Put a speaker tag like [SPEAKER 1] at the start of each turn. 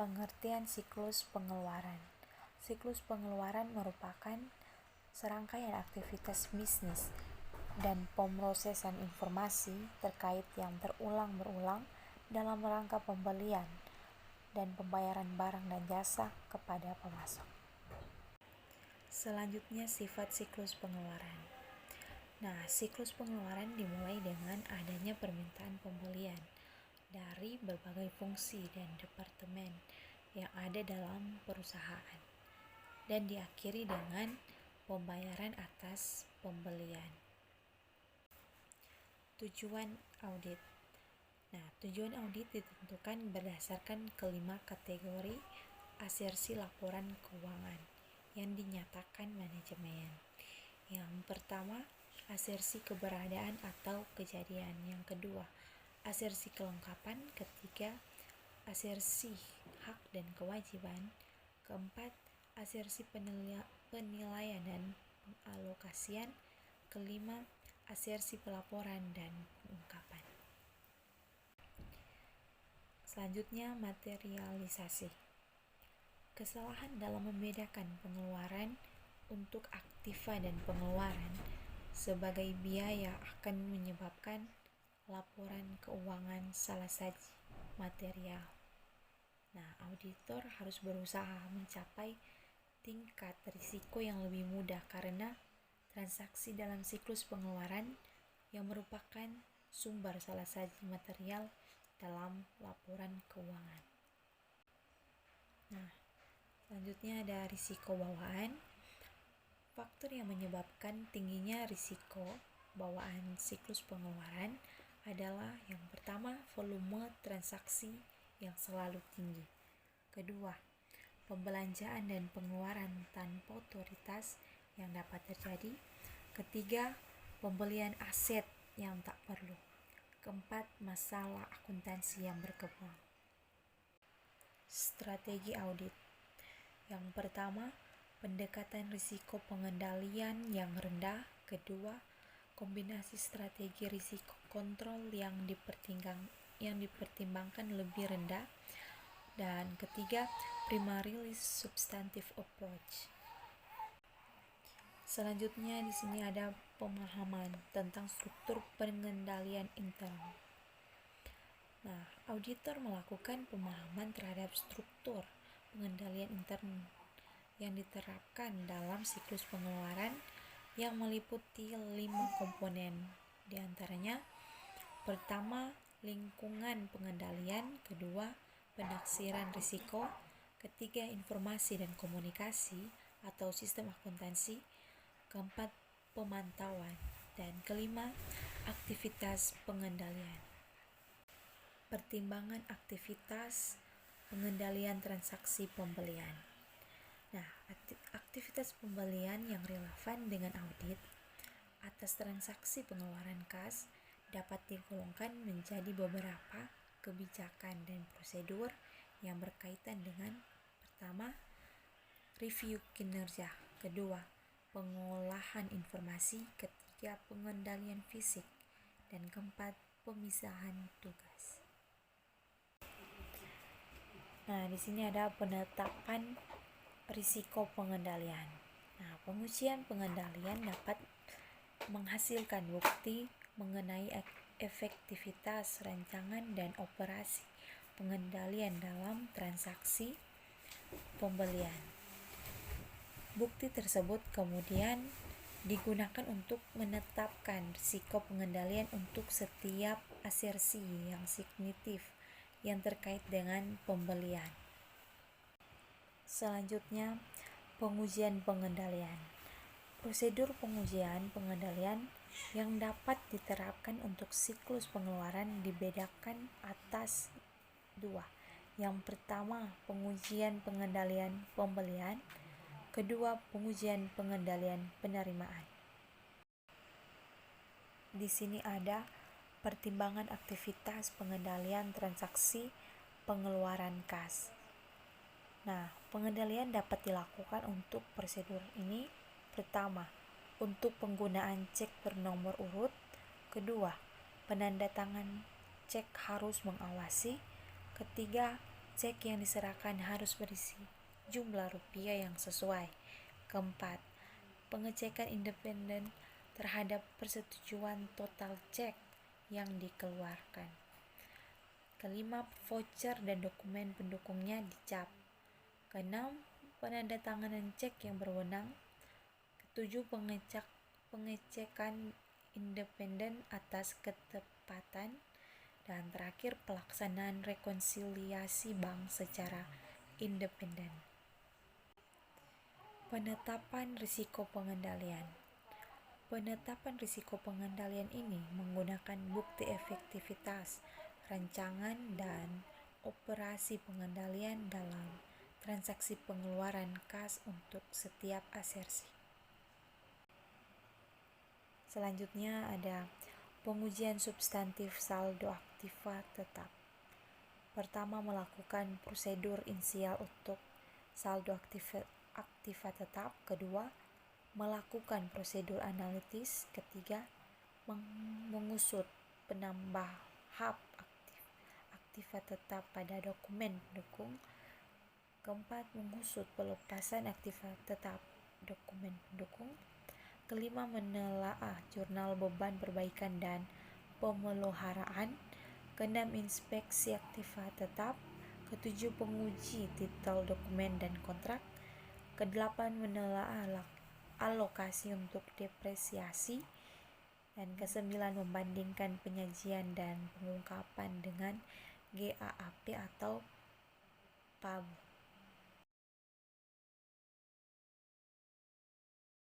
[SPEAKER 1] Pengertian siklus pengeluaran. Siklus pengeluaran merupakan serangkaian aktivitas bisnis dan pemrosesan informasi terkait yang berulang dalam rangka pembelian dan pembayaran barang dan jasa kepada pemasok. Selanjutnya, sifat siklus pengeluaran. Nah, siklus pengeluaran dimulai dengan adanya permintaan pembelian dari berbagai fungsi dan departemen yang ada dalam perusahaan dan diakhiri dengan pembayaran atas pembelian. Tujuan audit. Nah, tujuan audit ditentukan berdasarkan kelima kategori asersi laporan keuangan yang dinyatakan manajemen. Yang pertama, asersi keberadaan atau kejadian. Yang kedua, asersi kelengkapan. Ketiga, asersi hak dan kewajiban. Keempat, asersi penilaian dan pengalokasian. Kelima, asersi pelaporan dan pengungkapan. Selanjutnya, materialisasi. Kesalahan dalam membedakan pengeluaran untuk aktiva dan pengeluaran sebagai biaya akan menyebabkan laporan keuangan salah saji material. Nah, auditor harus berusaha mencapai tingkat risiko yang lebih mudah karena transaksi dalam siklus pengeluaran yang merupakan sumber salah saji material dalam laporan keuangan. Nah, selanjutnya ada risiko bawaan. Faktor yang menyebabkan tingginya risiko bawaan siklus pengeluaran adalah yang pertama, volume transaksi yang selalu tinggi. Kedua, pembelanjaan dan pengeluaran tanpa otoritas yang dapat terjadi. Ketiga, pembelian aset yang tak perlu. Keempat, masalah akuntansi yang berkembang. Strategi audit. Yang pertama, pendekatan risiko pengendalian yang rendah. Kedua, kombinasi strategi risiko kontrol yang dipertimbangkan lebih rendah. Dan ketiga, primarily substantive approach. Selanjutnya di sini ada pemahaman tentang struktur pengendalian intern. Nah, auditor melakukan pemahaman terhadap struktur pengendalian intern yang diterapkan dalam siklus pengeluaran yang meliputi 5 komponen. Di antaranya, pertama, lingkungan pengendalian. Kedua, penaksiran risiko. Ketiga, informasi dan komunikasi atau sistem akuntansi. Keempat, pemantauan. Dan kelima, aktivitas pengendalian. Pertimbangan aktivitas pengendalian transaksi pembelian. Nah, aktivitas pembelian yang relevan dengan audit atas transaksi pengeluaran kas dapat digolongkan menjadi beberapa kebijakan dan prosedur yang berkaitan dengan pertama, review kinerja. Kedua, pengolahan informasi. Ketiga, pengendalian fisik. Dan keempat, pemisahan tugas. Nah, di sini ada penetapan risiko pengendalian. Nah, pengujian pengendalian dapat menghasilkan bukti mengenai efektivitas rancangan dan operasi pengendalian dalam transaksi pembelian. Bukti tersebut kemudian digunakan untuk menetapkan risiko pengendalian untuk setiap asersi yang signifikan yang terkait dengan pembelian. Selanjutnya, pengujian pengendalian. Prosedur pengujian pengendalian yang dapat diterapkan untuk siklus pengeluaran dibedakan atas 2. Yang pertama, pengujian pengendalian pembelian. Kedua, pengujian pengendalian penerimaan. Di sini ada pertimbangan aktivitas pengendalian transaksi pengeluaran kas. Nah, pengendalian dapat dilakukan untuk prosedur ini. Pertama, untuk penggunaan cek bernomor urut. Kedua, penandatangan cek harus mengawasi. Ketiga, cek yang diserahkan harus berisi jumlah rupiah yang sesuai. Keempat, pengecekan independen terhadap persetujuan total cek yang dikeluarkan. Kelima, voucher dan dokumen pendukungnya dicap. Keenam, penandatanganan cek yang berwenang. Ketujuh, pengecekan independen atas ketepatan. Dan terakhir, pelaksanaan rekonsiliasi bank secara independen. Penetapan risiko pengendalian. Penetapan risiko pengendalian ini menggunakan bukti efektivitas, rancangan, dan operasi pengendalian dalam transaksi pengeluaran kas untuk setiap asersi. Selanjutnya ada pengujian substantif saldo aktiva tetap. Pertama, melakukan prosedur inisial untuk saldo aktiva tetap. Kedua, melakukan prosedur analitis. Ketiga, mengusut penambahan aktiva tetap pada dokumen pendukung. Keempat, mengusut pelepasan aktiva tetap dokumen pendukung. Kelima, menelaah jurnal beban perbaikan dan pemeliharaan. Keenam, inspeksi aktiva tetap. Ketujuh, penguji titel dokumen dan kontrak. Kedelapan, menelaah alokasi untuk depresiasi. Dan kesembilan, membandingkan penyajian dan pengungkapan dengan GAAP atau PAB.